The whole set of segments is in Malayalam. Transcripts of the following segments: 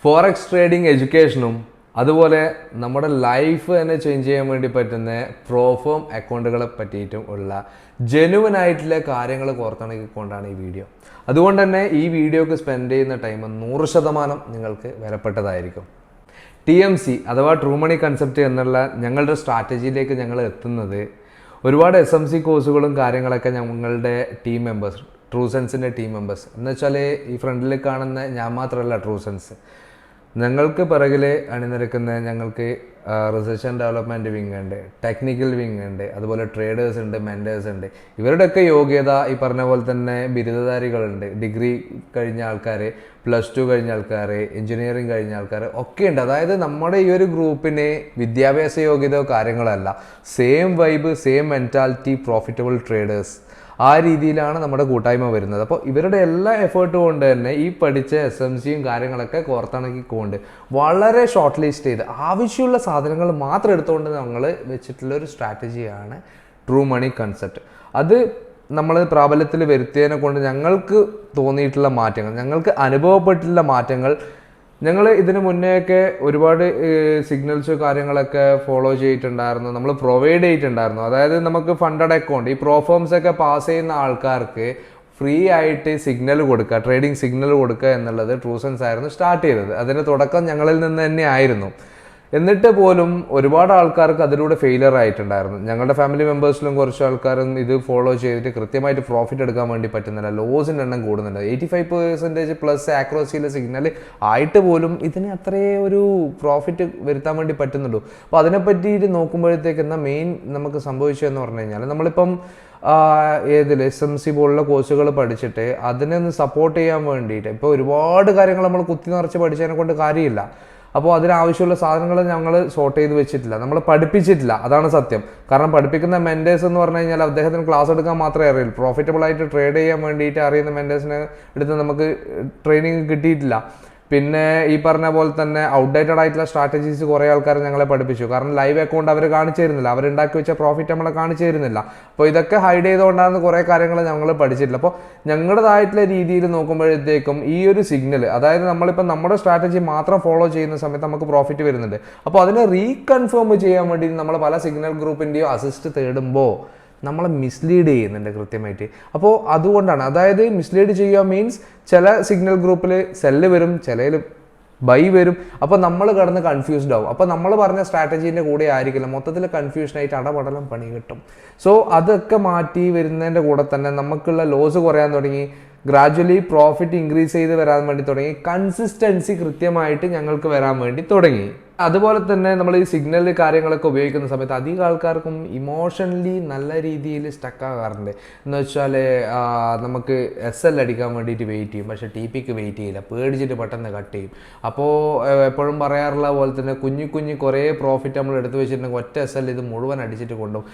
ഫോറക്സ് ട്രേഡിംഗ് എഡ്യൂക്കേഷനും അതുപോലെ നമ്മുടെ ലൈഫ് തന്നെ ചേഞ്ച് ചെയ്യാൻ വേണ്ടി പറ്റുന്ന പ്രോഫോം അക്കൗണ്ടുകളെ പറ്റിയിട്ടും ഉള്ള ജെനുവൻ ആയിട്ടുള്ള കാര്യങ്ങൾ കോർത്തിണക്കിക്കൊണ്ടാണ് ഈ വീഡിയോ. അതുകൊണ്ട് തന്നെ ഈ വീഡിയോക്ക് സ്പെൻഡ് ചെയ്യുന്ന ടൈം 100% നിങ്ങൾക്ക് വിലപ്പെട്ടതായിരിക്കും. TMC അഥവാ ട്രൂ മണി കൺസെപ്റ്റ് എന്നുള്ള ഞങ്ങളുടെ സ്ട്രാറ്റജിയിലേക്ക് ഞങ്ങൾ എത്തുന്നത് ഒരുപാട് SMC കോഴ്സുകളും കാര്യങ്ങളൊക്കെ ഞങ്ങളുടെ ടീം മെമ്പേഴ്സ്, ട്രൂസെൻസിൻ്റെ ടീം മെമ്പേഴ്സ് എന്ന് വെച്ചാൽ ഈ ഫ്രണ്ടിൽ കാണുന്ന ഞാൻ മാത്രമല്ല, ട്രൂസെൻസ് ഞങ്ങൾക്ക് പിറകിൽ അണിനിരക്കുന്ന ഞങ്ങൾക്ക് റിസർച്ച് ആൻഡ് ഡെവലപ്മെൻറ്റ് വിങ് ഉണ്ട്, ടെക്നിക്കൽ വിങ് ഉണ്ട്, അതുപോലെ ട്രേഡേഴ്സ് ഉണ്ട്, മെൻറ്റേഴ്സ് ഉണ്ട്. ഇവരുടെയൊക്കെ യോഗ്യത ഈ പറഞ്ഞ പോലെ തന്നെ ബിരുദധാരികളുണ്ട്, ഡിഗ്രി കഴിഞ്ഞ ആൾക്കാർ, +2 കഴിഞ്ഞ ആൾക്കാർ, എഞ്ചിനീയറിംഗ് കഴിഞ്ഞ ആൾക്കാർ ഒക്കെ ഉണ്ട്. അതായത് നമ്മുടെ ഈ ഒരു ഗ്രൂപ്പിന് വിദ്യാഭ്യാസ യോഗ്യതയോ കാര്യങ്ങളല്ല, same vibe, same mentality, profitable traders, ആ രീതിയിലാണ് നമ്മുടെ കൂട്ടായ്മ വരുന്നത്. അപ്പോൾ ഇവരുടെ എല്ലാ എഫേർട്ടും കൊണ്ട് തന്നെ ഈ പഠിച്ച SMCയും കാര്യങ്ങളൊക്കെ കോർത്തിണക്കിക്കൊണ്ട് വളരെ ഷോർട്ട് ലിസ്റ്റ് ചെയ്ത് ആവശ്യമുള്ള സാധനങ്ങൾ മാത്രം എടുത്തുകൊണ്ട് ഞങ്ങൾ വെച്ചിട്ടുള്ളൊരു സ്ട്രാറ്റജിയാണ് ട്രൂ മണി കൺസെപ്റ്റ്. അത് നമ്മൾ പ്രാബല്യത്തിൽ വരുത്തിയതിനെ കൊണ്ട് ഞങ്ങൾക്ക് തോന്നിയിട്ടുള്ള മാറ്റങ്ങൾ, ഞങ്ങൾക്ക് അനുഭവപ്പെട്ടിട്ടുള്ള മാറ്റങ്ങൾ, ഞങ്ങൾ ഇതിന് മുന്നേയൊക്കെ ഒരുപാട് സിഗ്നൽസ് കാര്യങ്ങളൊക്കെ ഫോളോ ചെയ്തിട്ടുണ്ടായിരുന്നു, നമ്മൾ പ്രൊവൈഡ് ചെയ്തിട്ടുണ്ടായിരുന്നു. അതായത് നമുക്ക് ഫണ്ടഡ് അക്കൗണ്ട്, ഈ പ്രോഫോംസ് ഒക്കെ പാസ് ചെയ്യുന്ന ആൾക്കാർക്ക് ഫ്രീ ആയിട്ട് സിഗ്നൽ കൊടുക്കുക, ട്രേഡിംഗ് സിഗ്നൽ കൊടുക്കുക എന്നുള്ളത് ട്രൂസെൻസ് ആയിരുന്നു സ്റ്റാർട്ട് ചെയ്തത്. അതിൻ്റെ തുടക്കം ഞങ്ങളിൽ നിന്ന് തന്നെ ആയിരുന്നു. എന്നിട്ട് പോലും ഒരുപാട് ആൾക്കാർക്ക് അതിലൂടെ ഫെയിലിയർ ആയിട്ടുണ്ടായിരുന്നു. ഞങ്ങളുടെ ഫാമിലി മെമ്പേഴ്സിലും കുറച്ച് ആൾക്കാരും ഇത് ഫോളോ ചെയ്തിട്ട് കൃത്യമായിട്ട് പ്രോഫിറ്റ് എടുക്കാൻ വേണ്ടി പറ്റുന്നില്ല, ലോസിൻ്റെ എണ്ണം കൂടുന്നുണ്ട്. 85% + ആക്രോസിയിലെ സിഗ്നൽ ആയിട്ട് പോലും ഇതിന് അത്രയേ ഒരു പ്രോഫിറ്റ് വരുത്താൻ വേണ്ടി പറ്റുന്നുള്ളൂ. അപ്പോൾ അതിനെപ്പറ്റിയിട്ട് നോക്കുമ്പോഴത്തേക്ക് എന്താ മെയിൻ നമുക്ക് സംഭവിച്ചതെന്ന് പറഞ്ഞു കഴിഞ്ഞാൽ, നമ്മളിപ്പം SMC പോലുള്ള കോഴ്സുകൾ പഠിച്ചിട്ട് അതിനെ ഒന്ന് സപ്പോർട്ട് ചെയ്യാൻ വേണ്ടിയിട്ട് ഇപ്പോൾ ഒരുപാട് കാര്യങ്ങൾ നമ്മൾ കുത്തി നിറച്ച് പഠിച്ചതിനെ കൊണ്ട് കാര്യമില്ല. അപ്പോൾ അതിനാവശ്യമുള്ള സാധനങ്ങൾ ഞങ്ങൾ സോർട്ട് ചെയ്ത് വെച്ചിട്ടില്ല, നമ്മൾ പഠിപ്പിച്ചിട്ടില്ല, അതാണ് സത്യം. കാരണം പഠിപ്പിക്കുന്ന മെൻറ്റേഴ്സ് എന്ന് പറഞ്ഞു കഴിഞ്ഞാൽ അദ്ദേഹത്തിന് ക്ലാസ് എടുക്കാൻ മാത്രമേ അറിയുള്ളൂ. പ്രോഫിറ്റബിൾ ആയിട്ട് ട്രേഡ് ചെയ്യാൻ വേണ്ടിയിട്ട് അറിയുന്ന മെൻറ്റേഴ്സിനെ എടുത്ത് നമുക്ക് ട്രെയിനിങ് കിട്ടിയിട്ടില്ല. പിന്നെ ഈ പറഞ്ഞ പോലെ തന്നെ ഔട്ട്ഡേറ്റഡ് ആയിട്ടുള്ള സ്ട്രാറ്റജീസ് കുറേ ആൾക്കാർ ഞങ്ങളെ പഠിപ്പിച്ചു. കാരണം ലൈവ് അക്കൗണ്ട് അവർ കാണിച്ചു തരുന്നില്ല, അവരുണ്ടാക്കി വെച്ച പ്രോഫിറ്റ് നമ്മളെ കാണിച്ചു തരുന്നില്ല. അപ്പോൾ ഇതൊക്കെ ഹൈഡ് ചെയ്തുകൊണ്ടാണ് കുറേ കാര്യങ്ങൾ ഞങ്ങൾ പഠിച്ചിട്ടില്ല. അപ്പോൾ ഞങ്ങളുടേതായിട്ടുള്ള രീതിയിൽ നോക്കുമ്പോഴത്തേക്കും ഈ ഒരു സിഗ്നൽ, അതായത് നമ്മളിപ്പോൾ നമ്മുടെ സ്ട്രാറ്റജി മാത്രം ഫോളോ ചെയ്യുന്ന സമയത്ത് നമുക്ക് പ്രോഫിറ്റ് വരുന്നുണ്ട്. അപ്പോൾ അതിനെ റീകൺഫേം ചെയ്യാൻ വേണ്ടി നമ്മൾ പല സിഗ്നൽ ഗ്രൂപ്പിൻ്റെയോ അസിസ്റ്റ് തേടുമ്പോൾ നമ്മളെ മിസ്ലീഡ് ചെയ്യുന്നുണ്ട് കൃത്യമായിട്ട്. അപ്പോൾ അതുകൊണ്ടാണ്, അതായത് മിസ്ലീഡ് ചെയ്യുക മീൻസ് ചില സിഗ്നൽ ഗ്രൂപ്പിൽ സെല്ല് വരും, ചിലയിൽ ബൈ വരും. അപ്പോൾ നമ്മൾ കിടന്ന് കൺഫ്യൂസ്ഡ് ആവും. അപ്പോൾ നമ്മൾ പറഞ്ഞ സ്ട്രാറ്റജീൻ്റെ കൂടെ ആയിരിക്കില്ല, മൊത്തത്തിൽ കൺഫ്യൂഷനായിട്ട് അടപടലം പണി കിട്ടും. സോ അതൊക്കെ മാറ്റി വരുന്നതിൻ്റെ കൂടെ തന്നെ നമുക്കുള്ള ലോസ് കുറയാൻ തുടങ്ങി, ഗ്രാജ്വലി പ്രോഫിറ്റ് ഇൻക്രീസ് ചെയ്ത് വരാൻ വേണ്ടി തുടങ്ങി, കൺസിസ്റ്റൻസി കൃത്യമായിട്ട് ഞങ്ങൾക്ക് വരാൻ വേണ്ടി തുടങ്ങി. അതുപോലെ തന്നെ നമ്മൾ ഈ സിഗ്നൽ കാര്യങ്ങളൊക്കെ ഉപയോഗിക്കുന്ന സമയത്ത് അധികം ആൾക്കാർക്കും ഇമോഷണലി നല്ല രീതിയിൽ സ്റ്റക്കാകാറുണ്ട്. എന്ന് വെച്ചാൽ നമുക്ക് SL അടിക്കാൻ വേണ്ടിയിട്ട് വെയിറ്റ് ചെയ്യും, പക്ഷേ TPക്ക് വെയിറ്റ് ചെയ്യില്ല, പേടിച്ചിട്ട് പെട്ടെന്ന് കട്ട് ചെയ്യും. അപ്പോൾ എപ്പോഴും പറയാറുള്ള പോലെ തന്നെ കുഞ്ഞു കുറേ പ്രോഫിറ്റ് നമ്മൾ എടുത്തു വെച്ചിട്ടുണ്ടെങ്കിൽ ഒറ്റ SL ഇത് മുഴുവൻ അടിച്ചിട്ട് കൊണ്ടുപോകും.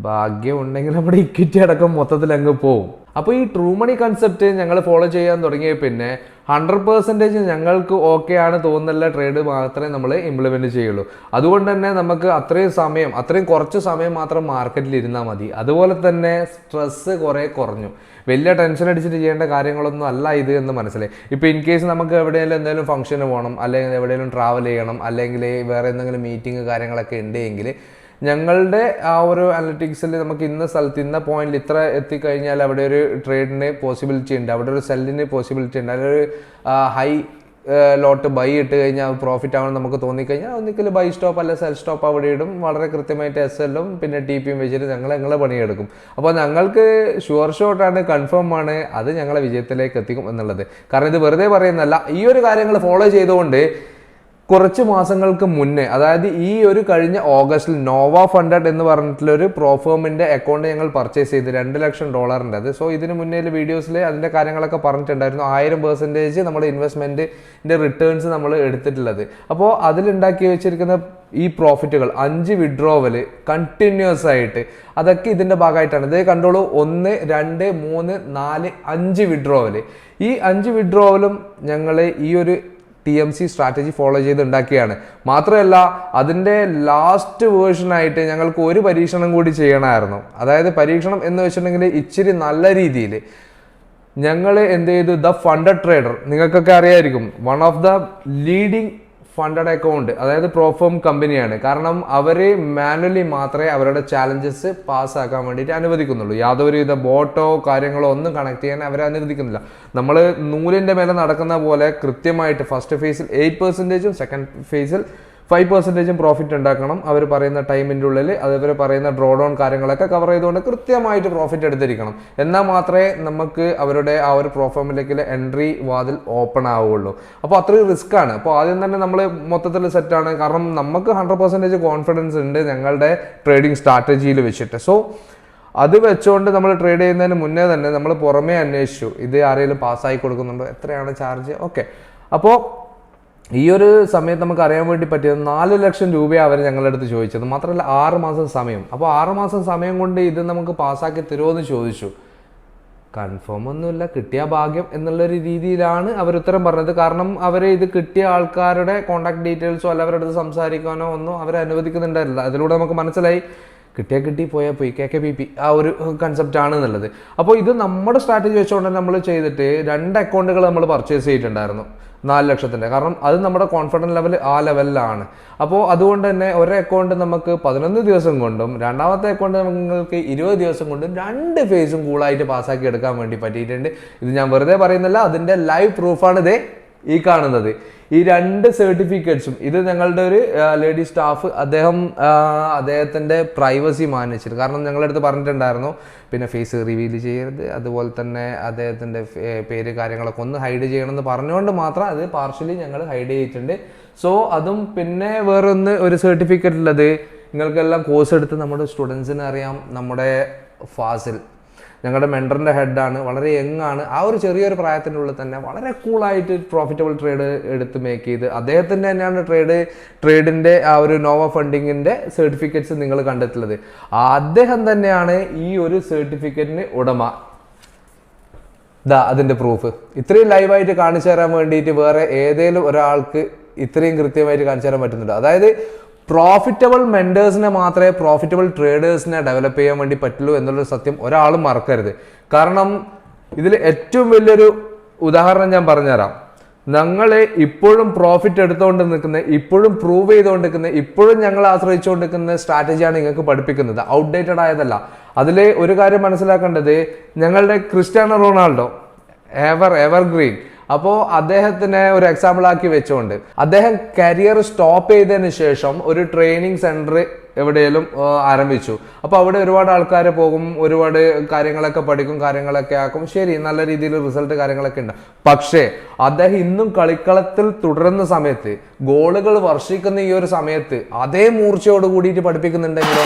ഭാഗ്യം ഉണ്ടെങ്കിൽ നമ്മുടെ ഇക്വിറ്റി അടക്കം മൊത്തത്തിൽ അങ്ങ് പോവും. അപ്പോൾ ഈ ട്രൂ മണി കൺസെപ്റ്റ് ഞങ്ങൾ ഫോളോ ചെയ്യാൻ തുടങ്ങിയ പിന്നെ 100% ഞങ്ങൾക്ക് ഓക്കെ ആണ് തോന്നുന്ന ട്രേഡ് മാത്രമേ നമ്മൾ ഇംപ്ലിമെൻറ്റ് ചെയ്യുള്ളൂ. അതുകൊണ്ട് തന്നെ നമുക്ക് അത്രയും കുറച്ച് സമയം മാത്രം മാർക്കറ്റിൽ ഇരുന്നാൽ മതി. അതുപോലെ തന്നെ സ്ട്രെസ്സ് കുറേ കുറഞ്ഞു. വലിയ ടെൻഷൻ അടിച്ചിട്ട് ചെയ്യേണ്ട കാര്യങ്ങളൊന്നും അല്ല ഇത് എന്ന് മനസ്സിലായി. ഇപ്പോൾ ഇൻ കേസ് നമുക്ക് എവിടെയെങ്കിലും എന്തെങ്കിലും ഫംഗ്ഷന് പോകണം, അല്ലെങ്കിൽ എവിടെയെങ്കിലും ട്രാവൽ ചെയ്യണം, അല്ലെങ്കിൽ വേറെ എന്തെങ്കിലും മീറ്റിംഗ് കാര്യങ്ങളൊക്കെ ഉണ്ടെങ്കിൽ ഞങ്ങളുടെ ആ ഒരു അനലിറ്റിക്സിൽ നമുക്ക് ഇന്ന സ്ഥലത്ത് ഇന്ന പോയിന്റിൽ ഇത്ര എത്തിക്കഴിഞ്ഞാൽ അവിടെ ഒരു ട്രേഡിന് പോസിബിലിറ്റി ഉണ്ട്, അവിടെ ഒരു സെല്ലിന് പോസിബിലിറ്റി ഉണ്ട്, അതിലൊരു ഹൈ ലോട്ട് ബൈ ഇട്ട് കഴിഞ്ഞാൽ പ്രോഫിറ്റ് ആവണം നമുക്ക് തോന്നിക്കഴിഞ്ഞാൽ ഒന്നിക്കൽ ബൈ സ്റ്റോപ്പ് അല്ല സെൽ സ്റ്റോപ്പ് അവിടെ ഇടും. വളരെ കൃത്യമായിട്ട് SLും പിന്നെ TPയും വെച്ചിട്ട് ഞങ്ങളെ പണിയെടുക്കും. അപ്പോൾ ഞങ്ങൾക്ക് ഷുവർ ഷോട്ടാണ്, കൺഫേം ആണ്, അത് ഞങ്ങളെ വിജയത്തിലേക്ക് എത്തിക്കും എന്നുള്ളത്. കാരണം ഇത് വെറുതെ പറയുന്നതല്ല, ഈ ഒരു കാര്യങ്ങൾ ഫോളോ ചെയ്തുകൊണ്ട് കുറച്ച് മാസങ്ങൾക്ക് മുന്നേ, അതായത് ഈ ഒരു കഴിഞ്ഞ ഓഗസ്റ്റിൽ നോവ ഫണ്ടഡ് എന്ന് പറഞ്ഞിട്ടുള്ളൊരു പ്രോഫേമിൻ്റെ അക്കൗണ്ട് ഞങ്ങൾ പർച്ചേസ് ചെയ്ത് $2 ലക്ഷം അത്. സോ ഇതിന് മുന്നേ വീഡിയോസിൽ അതിൻ്റെ കാര്യങ്ങളൊക്കെ പറഞ്ഞിട്ടുണ്ടായിരുന്നു. 100% നമ്മുടെ ഇൻവെസ്റ്റ്മെൻറ്റിൻ്റെ റിട്ടേൺസ് നമ്മൾ എടുത്തിട്ടുള്ളത്. അപ്പോൾ അതിലുണ്ടാക്കി വെച്ചിരിക്കുന്ന ഈ പ്രോഫിറ്റുകൾ 5 വിഡ്രോവൽ കണ്ടിന്യൂസ് ആയിട്ട്, അതൊക്കെ ഇതിൻ്റെ ഭാഗമായിട്ടാണ്. ഇത് കണ്ടോളൂ, 1, 2, 3, 4, 5 വിഡ്രോവൽ. ഈ 5 വിഡ്രോവലും ഞങ്ങൾ ഈ ഒരു TMC സ്ട്രാറ്റജി ഫോളോ ചെയ്ത് ഉണ്ടാക്കിയാണ്. മാത്രമല്ല അതിൻ്റെ ലാസ്റ്റ് വേർഷനായിട്ട് ഞങ്ങൾക്ക് ഒരു പരീക്ഷണം കൂടി ചെയ്യണമായിരുന്നു. അതായത് പരീക്ഷണം എന്ന് വെച്ചിട്ടുണ്ടെങ്കിൽ ഇച്ചിരി നല്ല രീതിയിൽ ഞങ്ങൾ എന്ത് ചെയ്തു, ദ ഫണ്ടഡ് ട്രേഡർ, നിങ്ങൾക്കൊക്കെ അറിയായിരിക്കും, one of the leading funded account, അതായത് പ്രോഫോം കമ്പനിയാണ്. കാരണം അവർ മാനുവലി മാത്രമേ അവരുടെ ചാലഞ്ചസ് പാസ്സാക്കാൻ വേണ്ടിയിട്ട് അനുവദിക്കുന്നുള്ളൂ. യാതൊരുവിധ ബോട്ടോ കാര്യങ്ങളോ ഒന്നും കണക്ട് ചെയ്യാൻ അവരെ അനുവദിക്കുന്നില്ല. നമ്മൾ നൂലിൻ്റെ മേലെ നടക്കുന്ന പോലെ കൃത്യമായിട്ട് ഫസ്റ്റ് ഫേസിൽ 8%, സെക്കൻഡ് ഫേസിൽ 5% പ്രോഫിറ്റ് ഉണ്ടാക്കണം. അവർ പറയുന്ന ടൈമിൻ്റെ ഉള്ളിൽ അവർ പറയുന്ന ഡ്രോ ഡൗൺ കാര്യങ്ങളൊക്കെ കവർ ചെയ്തുകൊണ്ട് കൃത്യമായിട്ട് പ്രോഫിറ്റ് എടുത്തിരിക്കണം. എന്നാൽ മാത്രമേ നമുക്ക് അവരുടെ ആ ഒരു പ്രോഫോമിലേക്ക് എൻട്രി വാതിൽ ഓപ്പൺ ആവുകയുള്ളൂ. അപ്പോൾ അത്രയും റിസ്ക് ആണ്. അപ്പോൾ ആദ്യം തന്നെ നമ്മൾ മൊത്തത്തിൽ സെറ്റാണ്. കാരണം നമുക്ക് 100% കോൺഫിഡൻസ് ഉണ്ട് ഞങ്ങളുടെ ട്രേഡിംഗ് സ്ട്രാറ്റജിയിൽ വെച്ചിട്ട്. സോ അത് വെച്ചുകൊണ്ട് നമ്മൾ ട്രേഡ് ചെയ്യുന്നതിന് മുന്നേ തന്നെ നമ്മൾ പുറമേ അന്വേഷിച്ചു, ഇത് ആരെങ്കിലും പാസ്സായി കൊടുക്കുന്നുണ്ടോ, എത്രയാണ് ചാർജ്, ഓക്കെ. അപ്പോൾ ഈ ഒരു സമയത്ത് നമുക്ക് അറിയാൻ വേണ്ടി പറ്റിയത് 4 ലക്ഷം രൂപയാണ് അവർ ഞങ്ങളുടെ അടുത്ത് ചോദിച്ചത്. മാത്രമല്ല 6 മാസം സമയം. അപ്പോൾ 6 മാസം സമയം കൊണ്ട് ഇത് നമുക്ക് പാസ്സാക്കി തരുമോ എന്ന് ചോദിച്ചു. കൺഫേം ഒന്നുമില്ല, കിട്ടിയ ഭാഗ്യം എന്നുള്ളൊരു രീതിയിലാണ് അവർ ഉത്തരം പറഞ്ഞത്. കാരണം അവർ ഇത് കിട്ടിയ ആൾക്കാരുടെ കോൺടാക്ട് ഡീറ്റെയിൽസോ അല്ല അവരുടെ അടുത്ത് സംസാരിക്കാനോ ഒന്നും അവരെ അനുവദിക്കുന്നുണ്ടായിരുന്നില്ല. അതിലൂടെ നമുക്ക് മനസ്സിലായി കിട്ടിയാൽ കിട്ടി, പോയാൽ പോയി, KKPP ആ ഒരു കൺസെപ്റ്റ് ആണ് എന്നുള്ളത്. അപ്പോൾ ഇത് നമ്മുടെ സ്ട്രാറ്റജി വെച്ചുകൊണ്ട് നമ്മൾ ചെയ്തിട്ട് 2 അക്കൗണ്ടുകൾ നമ്മൾ പർച്ചേസ് ചെയ്തിട്ടുണ്ടായിരുന്നു 4 ലക്ഷത്തിൻ്റെ. കാരണം അത് നമ്മുടെ കോൺഫിഡൻസ് ലെവൽ ആ ലെവലിലാണ്. അപ്പോൾ അതുകൊണ്ട് തന്നെ ഒരു അക്കൗണ്ട് നമുക്ക് 11 ദിവസം കൊണ്ടും രണ്ടാമത്തെ അക്കൗണ്ട് നിങ്ങൾക്ക് 20 ദിവസം കൊണ്ടും 2 ഫേസും കൂളായിട്ട് പാസ്സാക്കി എടുക്കാൻ വേണ്ടി പറ്റിയിട്ടുണ്ട്. ഇത് ഞാൻ വെറുതെ പറയുന്നില്ല, അതിൻ്റെ ലൈവ് പ്രൂഫാണ് ഇതേ ഈ കാണുന്നത്. ഈ 2 സർട്ടിഫിക്കറ്റ്സും ഇത് ഞങ്ങളുടെ ഒരു ലേഡി സ്റ്റാഫ് അദ്ദേഹത്തിൻ്റെ പ്രൈവസി മാനിച്ചിട്ട്, കാരണം ഞങ്ങളുടെ അടുത്ത് പറഞ്ഞിട്ടുണ്ടായിരുന്നു പിന്നെ ഫേസ് റിവീൽ ചെയ്യരുത്, അതുപോലെ തന്നെ അദ്ദേഹത്തിൻ്റെ പേര് കാര്യങ്ങളൊക്കെ ഒന്ന് ഹൈഡ് ചെയ്യണമെന്ന് പറഞ്ഞുകൊണ്ട് മാത്രം അത് പാർഷ്യലി ഞങ്ങൾ ഹൈഡ് ചെയ്തിട്ടുണ്ട്. സോ അതും പിന്നെ ഒരു സർട്ടിഫിക്കറ്റ് ഉള്ളത് നിങ്ങൾക്കെല്ലാം കോഴ്സ് എടുത്ത് നമ്മുടെ സ്റ്റുഡൻസിന് അറിയാം, നമ്മുടെ ഫാസിൽ ഞങ്ങളുടെ മെൻറ്ററിൻ്റെ ഹെഡാണ്, വളരെ യങ് ആണ്. ആ ഒരു ചെറിയൊരു പ്രായത്തിൻ്റെ ഉള്ളിൽ തന്നെ വളരെ കൂളായിട്ട് പ്രോഫിറ്റബിൾ ട്രേഡ് എടുത്ത് മേക്ക് ചെയ്ത് അദ്ദേഹത്തിൻ്റെ തന്നെയാണ് ട്രേഡിൻ്റെ ആ ഒരു നോവ ഫണ്ടിങ്ങിൻ്റെ സർട്ടിഫിക്കറ്റ്സ് നിങ്ങൾ കണ്ടെത്തുന്നത്. അദ്ദേഹം തന്നെയാണ് ഈ ഒരു സർട്ടിഫിക്കറ്റിന് ഉടമ. അതിൻ്റെ പ്രൂഫ് ഇത്രയും ലൈവായിട്ട് കാണിച്ചു തരാൻ വേണ്ടിയിട്ട് വേറെ ഏതെങ്കിലും ഒരാൾക്ക് ഇത്രയും കൃത്യമായിട്ട് കാണിച്ചു തരാൻ പറ്റുന്നുണ്ട്. അതായത് പ്രോഫിറ്റബിൾ മെൻറ്റേഴ്സിനെ മാത്രമേ പ്രോഫിറ്റബിൾ ട്രേഡേഴ്സിനെ ഡെവലപ്പ് ചെയ്യാൻ വേണ്ടി പറ്റുള്ളൂ എന്നുള്ളൊരു സത്യം ഒരാളും മറക്കരുത്. കാരണം ഇതിൽ ഏറ്റവും വലിയൊരു ഉദാഹരണം ഞാൻ പറഞ്ഞുതരാം. ഞങ്ങളെ ഇപ്പോഴും പ്രോഫിറ്റ് എടുത്തുകൊണ്ട് നിൽക്കുന്ന, ഇപ്പോഴും പ്രൂവ് ചെയ്തുകൊണ്ടിരിക്കുന്ന, ഇപ്പോഴും ഞങ്ങൾ ആശ്രയിച്ചുകൊണ്ടിരിക്കുന്ന സ്ട്രാറ്റജിയാണ് നിങ്ങൾക്ക് പഠിപ്പിക്കുന്നത്. ഔട്ട്ഡേറ്റഡ് ആയതല്ല. അതിൽ ഒരു കാര്യം മനസ്സിലാക്കേണ്ടത്, ഞങ്ങളുടെ ക്രിസ്ത്യാനോ റൊണാൾഡോ എവർഗ്രീൻ. അപ്പോൾ അദ്ദേഹത്തിനെ ഒരു എക്സാമ്പിൾ ആക്കി വെച്ചുകൊണ്ട് അദ്ദേഹം കരിയർ സ്റ്റോപ്പ് ചെയ്തതിന് ശേഷം ഒരു ട്രെയിനിങ് സെന്റർ എവിടെയെങ്കിലും ആരംഭിച്ചു. അപ്പോൾ അവിടെ ഒരുപാട് ആൾക്കാർ പോകും, ഒരുപാട് കാര്യങ്ങളൊക്കെ പഠിക്കും, കാര്യങ്ങളൊക്കെ ആക്കും, ശരി, നല്ല രീതിയിൽ റിസൾട്ട് കാര്യങ്ങളൊക്കെ ഉണ്ട്. പക്ഷേ അദ്ദേഹം ഇന്നും കളിക്കളത്തിൽ തുടരുന്ന സമയത്ത്, ഗോളുകൾ വർഷിക്കുന്ന ഈ ഒരു സമയത്ത് അതേ മൂർച്ചയോട് കൂടിയിട്ട് പഠിപ്പിക്കുന്നുണ്ടെങ്കിലോ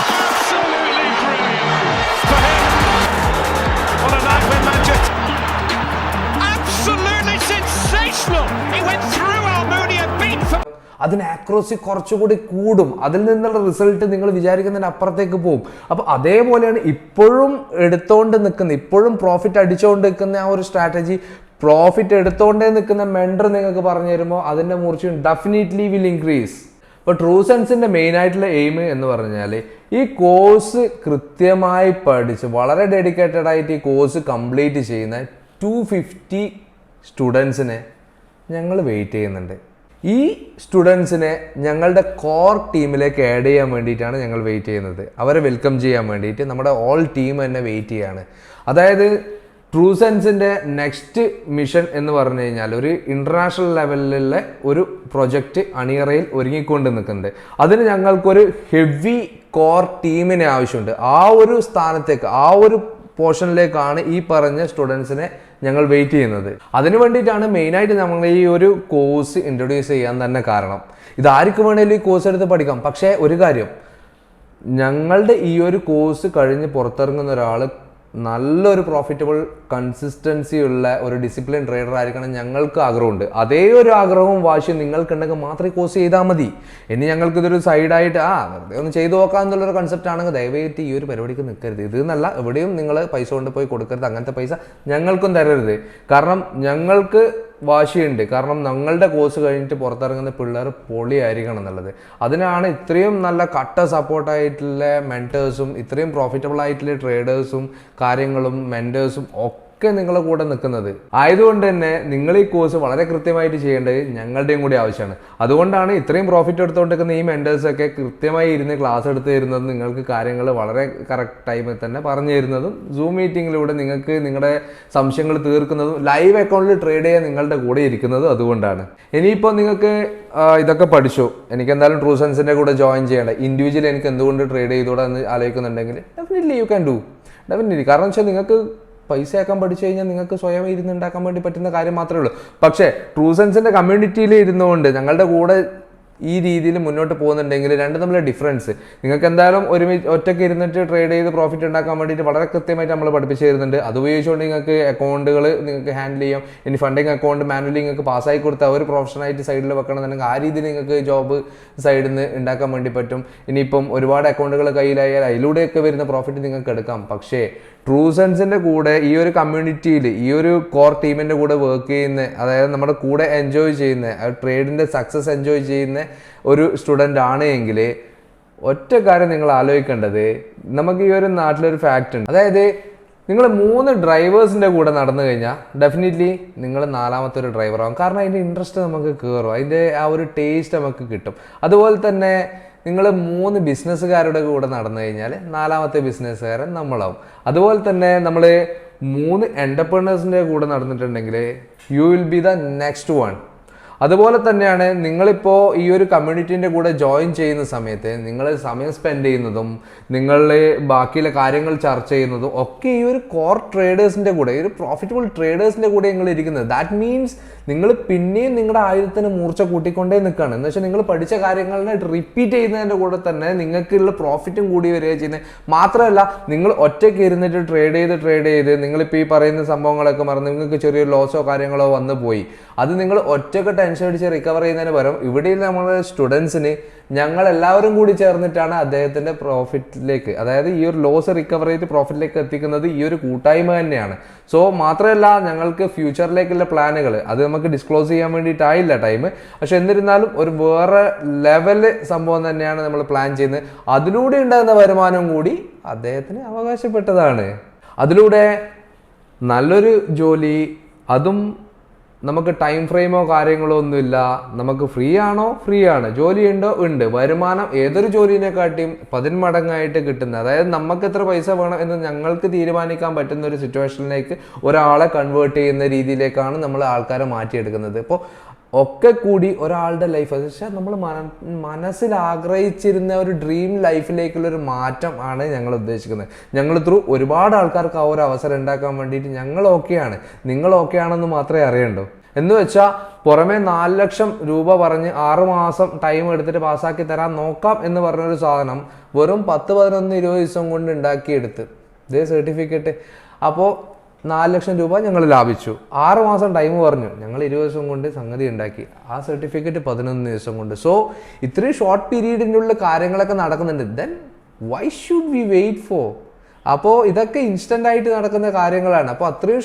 അതിന് ആക്രോസി കുറച്ചുകൂടി കൂടും, അതിൽ നിന്നുള്ള റിസൾട്ട് നിങ്ങൾ വിചാരിക്കുന്നതിന് അപ്പുറത്തേക്ക് പോകും. അപ്പോൾ അതേപോലെയാണ് ഇപ്പോഴും എടുത്തുകൊണ്ട് നിൽക്കുന്ന, ഇപ്പോഴും പ്രോഫിറ്റ് അടിച്ചുകൊണ്ട് നിൽക്കുന്ന ആ ഒരു സ്ട്രാറ്റജി പ്രോഫിറ്റ് എടുത്തുകൊണ്ടേ നിൽക്കുന്ന മെൻറ്റർ നിങ്ങൾക്ക് പറഞ്ഞു തരുമ്പോൾ അതിൻ്റെ മൂർച്ചയും ഡെഫിനറ്റ്ലി വിൽ ഇൻക്രീസ്. ഇപ്പോൾ ട്രൂസെൻസിൻ്റെ മെയിൻ ആയിട്ടുള്ള എയിം എന്ന് പറഞ്ഞാൽ ഈ കോഴ്സ് കൃത്യമായി പഠിച്ച് വളരെ ഡെഡിക്കേറ്റഡ് ആയിട്ട് ഈ കോഴ്സ് കംപ്ലീറ്റ് ചെയ്യുന്ന 250 സ്റ്റുഡൻസിനെ ഞങ്ങൾ വെയിറ്റ് ചെയ്യുന്നുണ്ട്. ഈ സ്റ്റുഡൻസിനെ ഞങ്ങളുടെ കോർ ടീമിലേക്ക് ആഡ് ചെയ്യാൻ വേണ്ടിയിട്ടാണ് ഞങ്ങൾ വെയിറ്റ് ചെയ്യുന്നത്. അവരെ വെൽക്കം ചെയ്യാൻ വേണ്ടിയിട്ട് നമ്മുടെ ഓൾ ടീം തന്നെ വെയിറ്റ് ചെയ്യാണ്. അതായത് ട്രൂസെൻസിൻ്റെ നെക്സ്റ്റ് മിഷൻ എന്ന് പറഞ്ഞു കഴിഞ്ഞാൽ ഒരു ഇൻ്റർനാഷണൽ ലെവലിലുള്ള ഒരു പ്രൊജക്റ്റ് അണിയറയിൽ ഒരുങ്ങിക്കൊണ്ട് നിൽക്കുന്നുണ്ട്. അതിന് ഞങ്ങൾക്കൊരു ഹെവി കോർ ടീമിനെ ആവശ്യമുണ്ട്. ആ ഒരു സ്ഥാനത്തേക്ക്, ആ ഒരു പോർഷനിലേക്കാണ് ഈ പറഞ്ഞ സ്റ്റുഡൻസിനെ ഞങ്ങൾ വെയിറ്റ് ചെയ്യുന്നത്. അതിന് വേണ്ടിയിട്ടാണ് മെയിനായിട്ട് നമ്മൾ ഈ ഒരു കോഴ്സ് ഇൻട്രൊഡ്യൂസ് ചെയ്യാൻ തന്നെ കാരണം. ഇതാർക്ക് വേണമെങ്കിലും ഈ കോഴ്സ് എടുത്ത് പഠിക്കാം. പക്ഷേ ഒരു കാര്യം, ഞങ്ങളുടെ ഈ ഒരു കോഴ്സ് കഴിഞ്ഞ് പുറത്തിറങ്ങുന്ന ഒരാൾ നല്ലൊരു പ്രോഫിറ്റബിൾ കൺസിസ്റ്റൻസി ഉള്ള ഒരു ഡിസിപ്ലിൻ ട്രേഡർ ആയിരിക്കണം ഞങ്ങൾക്ക് ആഗ്രഹമുണ്ട്. അതേ ഒരു ആഗ്രഹവും വാശിയും നിങ്ങൾക്കുണ്ടെങ്കിൽ മാത്രമേ കോഴ്സ് ചെയ്താൽ മതി. ഇനി ഞങ്ങൾക്കിതൊരു സൈഡായിട്ട് വെറുതെ ഒന്ന് ചെയ്തു നോക്കാം എന്നുള്ളൊരു കൺസെപ്റ്റ് ആണെങ്കിൽ ദയവായിട്ട് ഈ ഒരു പരിപാടിക്ക് നിൽക്കരുത്. ഇത് എന്നല്ല, എവിടെയും നിങ്ങൾ പൈസ കൊണ്ട് പോയി കൊടുക്കരുത്. അങ്ങനത്തെ പൈസ ഞങ്ങൾക്കും തരരുത്. കാരണം ഞങ്ങൾക്ക് വാശിയുണ്ട്. കാരണം ഞങ്ങളുടെ കോഴ്സ് കഴിഞ്ഞിട്ട് പുറത്തിറങ്ങുന്ന പിള്ളേർ പൊളിയായിരിക്കണം എന്നുള്ളത്. അതിനാണ് ഇത്രയും നല്ല കട്ട സപ്പോർട്ടായിട്ടുള്ള മെൻറ്റേഴ്സും ഇത്രയും പ്രോഫിറ്റബിൾ ആയിട്ടുള്ള ട്രേഡേഴ്സും കാര്യങ്ങളും മെൻറ്റേഴ്സും ഒക്കെ ഒക്കെ നിങ്ങളെ കൂടെ നിൽക്കുന്നത്. ആയതുകൊണ്ട് തന്നെ നിങ്ങൾ ഈ കോഴ്സ് വളരെ കൃത്യമായിട്ട് ചെയ്യേണ്ടത് ഞങ്ങളുടെയും കൂടി ആവശ്യമാണ്. അതുകൊണ്ടാണ് ഇത്രയും പ്രോഫിറ്റ് എടുത്തുകൊണ്ടിരിക്കുന്ന ഈ മെന്റേഴ്സൊക്കെ കൃത്യമായി ഇരുന്ന് ക്ലാസ് എടുത്ത് തരുന്നതും നിങ്ങൾക്ക് കാര്യങ്ങൾ വളരെ കറക്റ്റ് ടൈമിൽ തന്നെ പറഞ്ഞു തരുന്നതും സൂം മീറ്റിങ്ങിലൂടെ നിങ്ങൾക്ക് നിങ്ങളുടെ സംശയങ്ങൾ തീർക്കുന്നതും ലൈവ് അക്കൗണ്ടിൽ ട്രേഡ് ചെയ്യാൻ നിങ്ങളുടെ കൂടെ ഇരിക്കുന്നതും അതുകൊണ്ടാണ്. ഇനിയിപ്പോൾ നിങ്ങൾക്ക് ഇതൊക്കെ പഠിച്ചു, എനിക്ക് എന്തായാലും ട്രൂസെൻസിൻ്റെ കൂടെ ജോയിൻ ചെയ്യേണ്ട, ഇൻഡിവിജ്വലി എനിക്ക് എന്തുകൊണ്ട് ട്രേഡ് ചെയ്തുകൂടെ എന്ന് ആലോചിക്കുന്നുണ്ടെങ്കിൽ definitely you can do, definitely. കാരണം വെച്ചാൽ നിങ്ങൾക്ക് പൈസ ആക്കാൻ പഠിച്ചു കഴിഞ്ഞാൽ നിങ്ങൾക്ക് സ്വയം ഇരുന്ന് ഉണ്ടാക്കാൻ വേണ്ടി പറ്റുന്ന കാര്യം മാത്രമേ ഉള്ളൂ. പക്ഷേ ട്രൂസെൻസിൻ്റെ കമ്മ്യൂണിറ്റിയിൽ ഇരുന്നുകൊണ്ട് ഞങ്ങളുടെ കൂടെ ഈ രീതിയിൽ മുന്നോട്ട് പോകുന്നുണ്ടെങ്കിൽ രണ്ടും തമ്മിലുള്ള ഡിഫറൻസ് നിങ്ങൾക്ക് എന്തായാലും ഒറ്റയ്ക്ക് ഇരുന്നിട്ട് ട്രേഡ് ചെയ്ത് പ്രോഫിറ്റ് ഉണ്ടാക്കാൻ വേണ്ടിയിട്ട് വളരെ കൃത്യമായിട്ട് നമ്മൾ പഠിപ്പിച്ച് തരുന്നുണ്ട്. അത് ഉപയോഗിച്ചുകൊണ്ട് നിങ്ങൾക്ക് അക്കൗണ്ടുകൾ നിങ്ങൾക്ക് ഹാൻഡിൽ ചെയ്യാം. ഇനി ഫണ്ടിങ് അക്കൗണ്ട് മാനുവലി നിങ്ങൾക്ക് പാസ്സായി കൊടുത്താൽ ഒരു പ്രൊഫഷനായിട്ട് സൈഡിൽ വെക്കണമെന്നുണ്ടെങ്കിൽ ആ രീതിയിൽ നിങ്ങൾക്ക് ജോബ് സൈഡിൽ നിന്ന് ഉണ്ടാക്കാൻ വേണ്ടി പറ്റും. ഇനിയിപ്പം ഒരുപാട് അക്കൗണ്ടുകൾ കയ്യിലായാൽ അതിലൂടെയൊക്കെ വരുന്ന പ്രോഫിറ്റ് നിങ്ങൾക്ക് എടുക്കാം. പക്ഷേ ട്രൂസെൻസിൻ്റെ കൂടെ ഈ ഒരു കമ്മ്യൂണിറ്റിയിൽ ഈ ഒരു കോർ ടീമിൻ്റെ കൂടെ വർക്ക് ചെയ്യുന്ന, അതായത് നമ്മുടെ കൂടെ എൻജോയ് ചെയ്യുന്ന, ട്രേഡിൻ്റെ സക്സസ് എൻജോയ് ചെയ്യുന്ന ഒരു സ്റ്റുഡൻ്റ് ആണ് എങ്കിൽ ഒറ്റ കാര്യം നിങ്ങൾ ആലോചിക്കേണ്ടത്, നമുക്ക് ഈ ഒരു നാട്ടിലൊരു ഫാക്റ്റ് ഉണ്ട്. അതായത് നിങ്ങൾ 3 ഡ്രൈവേഴ്സിൻ്റെ കൂടെ നടന്നു കഴിഞ്ഞാൽ ഡെഫിനറ്റ്ലി നിങ്ങൾ 4ാമത്തെ ഒരു ഡ്രൈവർ ആകും. കാരണം അതിൻ്റെ ഇൻട്രസ്റ്റ് നമുക്ക് കയറും, അതിൻ്റെ ആ ഒരു ടേസ്റ്റ് നമുക്ക് കിട്ടും. അതുപോലെ തന്നെ നിങ്ങൾ 3 ബിസിനസ്സുകാരുടെ കൂടെ നടന്നു കഴിഞ്ഞാൽ 4ാമത്തെ ബിസിനസ്സുകാരൻ നമ്മളാവും. അതുപോലെ തന്നെ നമ്മൾ 3 എൻ്റർപ്രണേഴ്സിൻ്റെ കൂടെ നടന്നിട്ടുണ്ടെങ്കിൽ you will be the next one. അതുപോലെ തന്നെയാണ് നിങ്ങളിപ്പോൾ ഈ ഒരു കമ്മ്യൂണിറ്റീൻ്റെ കൂടെ ജോയിൻ ചെയ്യുന്ന സമയത്ത് നിങ്ങൾ സമയം സ്പെൻഡ് ചെയ്യുന്നതും നിങ്ങൾ ബാക്കിയുള്ള കാര്യങ്ങൾ ചർച്ച ചെയ്യുന്നതും ഒക്കെ ഈ ഒരു കോർ ട്രേഡേഴ്സിൻ്റെ കൂടെ, ഈ ഒരു പ്രോഫിറ്റബിൾ ട്രേഡേഴ്സിൻ്റെ കൂടെ നിങ്ങൾ ഇരിക്കുന്നത്. ദാറ്റ് മീൻസ് നിങ്ങൾ പിന്നെയും നിങ്ങളുടെ ആയുധത്തിന് മൂർച്ച കൂട്ടിക്കൊണ്ടേ നിൽക്കുകയാണ്. എന്ന് വെച്ചാൽ നിങ്ങൾ പഠിച്ച കാര്യങ്ങളെ റിപ്പീറ്റ് ചെയ്യുന്നതിൻ്റെ കൂടെ തന്നെ നിങ്ങൾക്കുള്ള പ്രോഫിറ്റും കൂടി വരിക ചെയ്യുന്നത്. മാത്രമല്ല നിങ്ങൾ ഒറ്റയ്ക്ക് ഇരുന്നിട്ട് ട്രേഡ് ചെയ്ത് നിങ്ങളിപ്പോൾ ഈ പറയുന്ന സംഭവങ്ങളൊക്കെ മറന്ന് നിങ്ങൾക്ക് ചെറിയൊരു ലോസോ കാര്യങ്ങളോ വന്നു പോയി, അത് നിങ്ങൾ ഒറ്റയ്ക്ക് ടെൻഷൻ അടിച്ച് റിക്കവർ ചെയ്യുന്നതിന് പകരം ഇവിടെ നമ്മുടെ സ്റ്റുഡൻസിന് ഞങ്ങൾ എല്ലാവരും കൂടി ചേർന്നിട്ടാണ് അദ്ദേഹത്തിൻ്റെ പ്രോഫിറ്റിലേക്ക്, അതായത് ഈ ഒരു ലോസ് റിക്കവർ ചെയ്ത് പ്രോഫിറ്റിലേക്ക് എത്തിക്കുന്നത് ഈ ഒരു കൂട്ടായ്മ തന്നെയാണ്. സോ മാത്രമല്ല ഞങ്ങൾക്ക് ഫ്യൂച്ചറിലേക്കുള്ള പ്ലാനുകൾ അത് നമുക്ക് ഡിസ്ക്ലോസ് ചെയ്യാൻ വേണ്ടിയിട്ടായില്ല ടൈം. പക്ഷെ എന്നിരുന്നാലും ഒരു വേറെ ലെവല് സംഭവം തന്നെയാണ് നമ്മൾ പ്ലാൻ ചെയ്യുന്നത്. അതിലൂടെ ഉണ്ടാകുന്ന വരുമാനം കൂടി അദ്ദേഹത്തിന് അവകാശപ്പെട്ടതാണ്. അതിലൂടെ നല്ലൊരു ജോലി, അതും നമുക്ക് ടൈം ഫ്രെയിമോ കാര്യങ്ങളോ ഒന്നുമില്ല, നമുക്ക് ഫ്രീ ആണോ ഫ്രീ ആണ്, ജോലി ഉണ്ടോ ഉണ്ട്, വരുമാനം ഏതൊരു ജോലിനെക്കാട്ടിയും 10 മടങ്ങായിട്ട് കിട്ടുന്നത്, അതായത് നമുക്ക് എത്ര പൈസ വേണം എന്ന് ഞങ്ങൾക്ക് തീരുമാനിക്കാൻ പറ്റുന്ന ഒരു സിറ്റുവേഷനിലേക്ക് ഒരാളെ കൺവേർട്ട് ചെയ്യുന്ന രീതിയിലേക്കാണ് നമ്മൾ ആൾക്കാരെ മാറ്റിയെടുക്കുന്നത്. ഇപ്പോൾ ഒക്കെ കൂടി ഒരാളുടെ ലൈഫ്, അത് വെച്ചാൽ നമ്മൾ മനസ്സിൽ ആഗ്രഹിച്ചിരുന്ന ഒരു ഡ്രീം ലൈഫിലേക്കുള്ളൊരു മാറ്റം ആണ് ഞങ്ങൾ ഉദ്ദേശിക്കുന്നത്. ഞങ്ങൾ ത്രൂ ഒരുപാട് ആൾക്കാർക്ക് ആ ഒരു അവസരം ഉണ്ടാക്കാൻ വേണ്ടിയിട്ട് ഞങ്ങൾ ഓക്കെയാണ്, നിങ്ങൾ ഓക്കെ ആണെന്ന് മാത്രമേ അറിയണ്ടൂ. എന്ന് വെച്ചാൽ പുറമെ 4 ലക്ഷം രൂപ പറഞ്ഞ് 6 മാസം ടൈം എടുത്തിട്ട് പാസ്സാക്കി തരാൻ നോക്കാം എന്ന് പറഞ്ഞൊരു സാധനം വെറും 10, 11, 20 ദിവസം കൊണ്ട് ഉണ്ടാക്കിയെടുത്ത് ഇതേ സർട്ടിഫിക്കറ്റ്. അപ്പോൾ 4 ലക്ഷം രൂപ ഞങ്ങൾ ലാഭിച്ചു. 6 മാസം ടൈം പറഞ്ഞു, ഞങ്ങൾ 20 ദിവസം കൊണ്ട് സംഗതി ഉണ്ടാക്കി. ആ സർട്ടിഫിക്കറ്റ് 11 ദിവസം കൊണ്ട്. സോ ഇത്രയും ഷോർട്ട് പീരീഡിൻ്റെ ഉള്ളിൽ കാര്യങ്ങളൊക്കെ നടക്കുന്നുണ്ട്. Then why should we wait for? അപ്പോൾ ഇതൊക്കെ ഇൻസ്റ്റൻ്റ് ആയിട്ട് നടക്കുന്ന കാര്യങ്ങളാണ്. അപ്പോൾ അത്രയും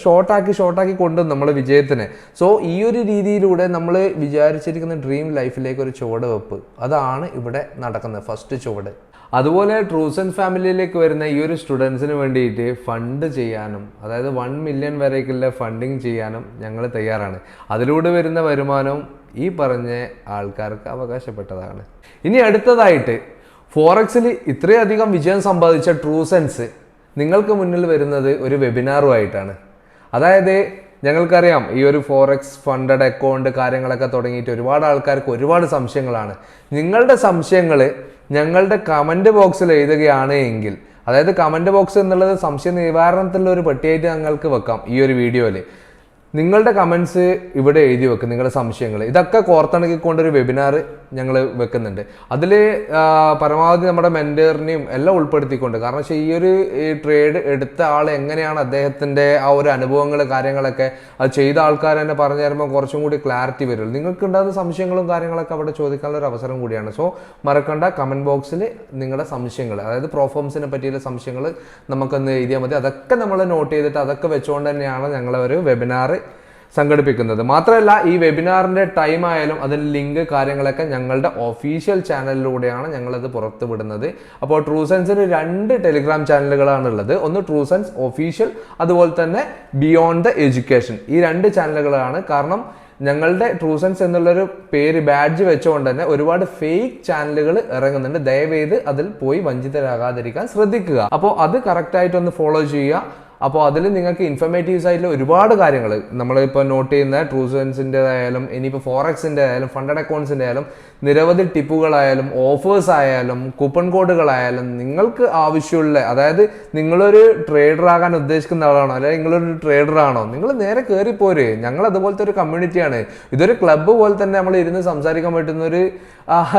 ഷോർട്ടാക്കി കൊണ്ടും നമ്മൾ വിജയത്തിന്. സോ ഈ ഒരു രീതിയിലൂടെ നമ്മൾ വിചാരിച്ചിരിക്കുന്ന ഡ്രീം ലൈഫിലേക്ക് ഒരു ചുവട് വെപ്പ്, അതാണ് ഇവിടെ നടക്കുന്നത്, ഫസ്റ്റ് ചുവട്. അതുപോലെ ട്രൂസെൻസ് ഫാമിലിയിലേക്ക് വരുന്ന ഈ ഒരു സ്റ്റുഡൻസിന് വേണ്ടിയിട്ട് ഫണ്ട് ചെയ്യാനും, അതായത് 1 മില്യൺ വരേക്കുള്ള ഫണ്ടിങ് ചെയ്യാനും ഞങ്ങൾ തയ്യാറാണ്. അതിലൂടെ വരുന്ന വരുമാനവും ഈ പറഞ്ഞ ആൾക്കാർക്ക് അവകാശപ്പെട്ടതാണ്. ഇനി അടുത്തതായിട്ട് ഫോറക്സിൽ ഇത്രയധികം വിജയം സമ്പാദിച്ച ട്രൂസെൻസ് നിങ്ങൾക്ക് മുന്നിൽ വരുന്നത് ഒരു വെബിനാറുമായിട്ടാണ്. അതായത് ഞങ്ങൾക്കറിയാം ഈ ഒരു ഫോറക്സ് ഫണ്ടഡ് അക്കൗണ്ട് കാര്യങ്ങളൊക്കെ തുടങ്ങിയിട്ട് ഒരുപാട് ആൾക്കാർക്ക് ഒരുപാട് സംശയങ്ങളാണ്. നിങ്ങളുടെ സംശയങ്ങൾ ഞങ്ങളുടെ കമൻറ്റ് ബോക്സിൽ എഴുതുകയാണ് എങ്കിൽ, അതായത് കമൻറ്റ് ബോക്സ് എന്നുള്ളത് സംശയ നിവാരണത്തിലുള്ള ഒരു പട്ടിയായിട്ട് ഞങ്ങൾക്ക് വെക്കാം. ഈ ഒരു വീഡിയോയിൽ നിങ്ങളുടെ കമൻസ് ഇവിടെ എഴുതി വെക്കും, നിങ്ങളുടെ സംശയങ്ങൾ ഇതൊക്കെ കോർത്തിണക്കിക്കൊണ്ടൊരു വെബിനാർ ഞങ്ങൾ വെക്കുന്നുണ്ട്. അതിൽ പരമാവധി നമ്മുടെ മെൻറ്ററിനെയും എല്ലാം ഉൾപ്പെടുത്തിക്കൊണ്ട്, കാരണം വെച്ചാൽ ഈ ഒരു ട്രേഡ് എടുത്ത ആൾ എങ്ങനെയാണ് അദ്ദേഹത്തിൻ്റെ ആ ഒരു അനുഭവങ്ങൾ കാര്യങ്ങളൊക്കെ അത് ചെയ്ത ആൾക്കാർ തന്നെ പറഞ്ഞു തരുമ്പോൾ കുറച്ചും കൂടി ക്ലാരിറ്റി വരുള്ളൂ. നിങ്ങൾക്ക് ഉണ്ടാകുന്ന സംശയങ്ങളും കാര്യങ്ങളൊക്കെ അവിടെ ചോദിക്കാനുള്ള ഒരു അവസരം കൂടിയാണ്. സോ മറക്കണ്ട, കമൻറ്റ് ബോക്സിൽ നിങ്ങളുടെ സംശയങ്ങൾ, അതായത് പ്രോഫോംസിനെ പറ്റിയുള്ള സംശയങ്ങൾ നമുക്കൊന്ന് എഴുതിയാൽ മതി. അതൊക്കെ നമ്മൾ നോട്ട് ചെയ്തിട്ട് അതൊക്കെ വെച്ചുകൊണ്ട് തന്നെയാണ് ഞങ്ങളൊരു വെബിനാർ സംഘടിപ്പിക്കുന്നത്. മാത്രമല്ല ഈ വെബിനാറിന്റെ ടൈം ആയാലും അതിന്റെ ലിങ്ക് കാര്യങ്ങളൊക്കെ ഞങ്ങളുടെ ഒഫീഷ്യൽ ചാനലിലൂടെയാണ് ഞങ്ങളത് പുറത്തു വിടുന്നത്. അപ്പോൾ ട്രൂസെൻസിന് 2 ടെലിഗ്രാം ചാനലുകളാണ് ഉള്ളത്. ഒന്ന് ട്രൂസെൻസ് ഒഫീഷ്യൽ, അതുപോലെ തന്നെ ബിയോണ്ട് ദ എഡ്യൂക്കേഷൻ. ഈ 2 ചാനലുകളാണ്. കാരണം ഞങ്ങളുടെ ട്രൂസെൻസ് എന്നുള്ളൊരു പേര് ബാഡ്ജ് വെച്ചുകൊണ്ട് തന്നെ ഒരുപാട് ഫേക്ക് ചാനലുകൾ ഇറങ്ങുന്നുണ്ട്. ദയവേത് അതിൽ പോയി വഞ്ചിതരാകാതിരിക്കാൻ ശ്രദ്ധിക്കുക. അപ്പോൾ അത് കറക്റ്റായിട്ടൊന്ന് ഫോളോ ചെയ്യുക. അപ്പോൾ അതിൽ നിങ്ങൾക്ക് ഇൻഫർമേറ്റീവ്സ് ആയിട്ടുള്ള ഒരുപാട് കാര്യങ്ങൾ നമ്മളിപ്പോൾ നോട്ട് ചെയ്യുന്ന ട്രൂസെൻസിൻ്റെ ആയാലും ഇനിയിപ്പോൾ ഫോറക്സിൻ്റെ ആയാലും ഫണ്ടഡ് അക്കൗണ്ട്സിൻ്റെ ആയാലും നിരവധി ടിപ്പുകളായാലും ഓഫേഴ്സ് ആയാലും കൂപ്പൺ കോഡുകളായാലും നിങ്ങൾക്ക് ആവശ്യമുള്ള, അതായത് നിങ്ങളൊരു ട്രേഡർ ആകാൻ ഉദ്ദേശിക്കുന്ന ആളാണോ, അല്ലെങ്കിൽ നിങ്ങളൊരു ട്രേഡർ ആണോ, നിങ്ങൾ നേരെ കയറിപ്പോര്. ഞങ്ങൾ അതുപോലത്തെ ഒരു കമ്മ്യൂണിറ്റിയാണ്. ഇതൊരു ക്ലബ്ബ് പോലെ തന്നെ നമ്മൾ ഇരുന്ന് സംസാരിക്കാൻ പറ്റുന്ന ഒരു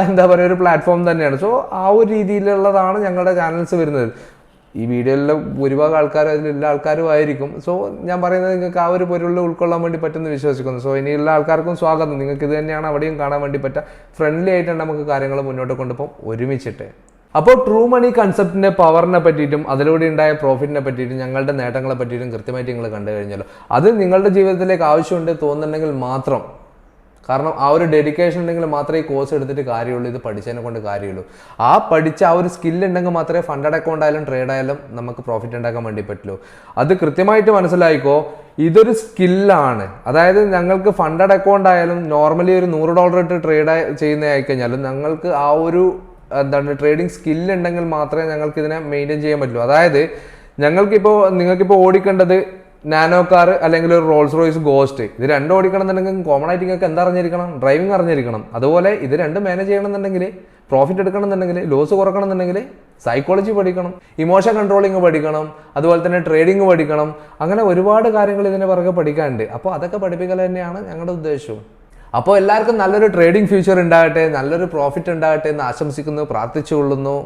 എന്താ പറയുക ഒരു പ്ലാറ്റ്ഫോം തന്നെയാണ്. സോ ആ ഒരു രീതിയിലുള്ളതാണ് ഞങ്ങളുടെ ചാനൽസ് വരുന്നത്. ഈ വീഡിയോയിലെ ഭൂരിഭാഗം ആൾക്കാരും അതിലുള്ള ആൾക്കാരും ആയിരിക്കും. സോ ഞാൻ പറയുന്നത് നിങ്ങൾക്ക് ആ ഒരു പൊരുളിൽ ഉൾക്കൊള്ളാൻ വേണ്ടി പറ്റുമെന്ന് വിശ്വസിക്കുന്നു. സോ ഇനിയുള്ള ആൾക്കാർക്കും സ്വാഗതം. നിങ്ങൾക്ക് ഇത് തന്നെയാണ് അവിടെയും കാണാൻ വേണ്ടി പറ്റുക. ഫ്രണ്ട്ലി ആയിട്ടാണ് നമുക്ക് കാര്യങ്ങൾ മുന്നോട്ട് കൊണ്ടുപോകും ഒരുമിച്ചിട്ട്. അപ്പോൾ ട്രൂ മണി കൺസെപ്റ്റിന്റെ പവറിനെ പറ്റിയിട്ടും അതിലൂടെ ഉണ്ടായ പ്രോഫിറ്റിനെ പറ്റിയിട്ടും ഞങ്ങളുടെ നേട്ടങ്ങളെ പറ്റിയിട്ടും കൃത്യമായിട്ട് നിങ്ങൾ കണ്ടു കഴിഞ്ഞല്ലോ. അത് നിങ്ങളുടെ ജീവിതത്തിലേക്ക് ആവശ്യമുണ്ട് തോന്നുന്നുണ്ടെങ്കിൽ മാത്രം, കാരണം ആ ഒരു ഡെഡിക്കേഷൻ ഉണ്ടെങ്കിൽ മാത്രമേ ഈ കോഴ്സ് എടുത്തിട്ട് കാര്യമുള്ളൂ, ഇത് പഠിച്ചതിനെ കൊണ്ട് കാര്യമുള്ളൂ. ആ പഠിച്ച ആ ഒരു സ്കില്ല് ഉണ്ടെങ്കിൽ മാത്രമേ ഫണ്ടഡ് അക്കൗണ്ട് ആയാലും ട്രേഡ് ആയാലും നമുക്ക് പ്രോഫിറ്റ് ഉണ്ടാക്കാൻ വേണ്ടി പറ്റുള്ളൂ. അത് കൃത്യമായിട്ട് മനസ്സിലായിക്കോ. ഇതൊരു സ്കില്ലാണ്. അതായത് ഞങ്ങൾക്ക് ഫണ്ടഡ് അക്കൗണ്ട് ആയാലും നോർമലി ഒരു $100 ഇട്ട് ട്രേഡ് ചെയ്യുന്ന ആയിക്കഴിഞ്ഞാലും ഞങ്ങൾക്ക് ആ ഒരു ട്രേഡിങ് സ്കില്ല് ഉണ്ടെങ്കിൽ മാത്രമേ ഞങ്ങൾക്ക് ഇതിനെ മെയിൻറ്റെയിൻ ചെയ്യാൻ പറ്റുള്ളൂ. അതായത് നിങ്ങൾക്കിപ്പോൾ ഓടിക്കേണ്ടത് നാനോ കാർ അല്ലെങ്കിൽ ഒരു റോൾസ് റോയ്സ് ഗോസ്റ്റ്, ഇത് 2 ഓടിക്കണം എന്നുണ്ടെങ്കിൽ കോമൺ ആയിട്ട് നിങ്ങൾക്ക് എന്താ അറിഞ്ഞിരിക്കണം? ഡ്രൈവിംഗ് അറിഞ്ഞിരിക്കണം. അതുപോലെ ഇത് 2 മാനേജ് ചെയ്യണമെന്നുണ്ടെങ്കിൽ, പ്രോഫിറ്റ് എടുക്കണം എന്നുണ്ടെങ്കിൽ, ലോസ് കുറക്കണം എന്നുണ്ടെങ്കിൽ സൈക്കോളജി പഠിക്കണം, ഇമോഷൻ കൺട്രോളിങ് പഠിക്കണം, അതുപോലെ തന്നെ ട്രേഡിങ് പഠിക്കണം. അങ്ങനെ ഒരുപാട് കാര്യങ്ങൾ ഇതിനെ പുറകെ പഠിക്കാനുണ്ട്. അപ്പോൾ അതൊക്കെ പഠിപ്പിക്കൽ തന്നെയാണ് ഞങ്ങളുടെ ഉദ്ദേശവും. അപ്പോൾ എല്ലാവർക്കും നല്ലൊരു ട്രേഡിംഗ് ഫ്യൂച്ചർ ഉണ്ടാകട്ടെ, നല്ലൊരു പ്രോഫിറ്റ് ഉണ്ടാകട്ടെ എന്ന് ആശംസിക്കുന്നു, പ്രാർത്ഥിച്ചുകൊള്ളുന്നു.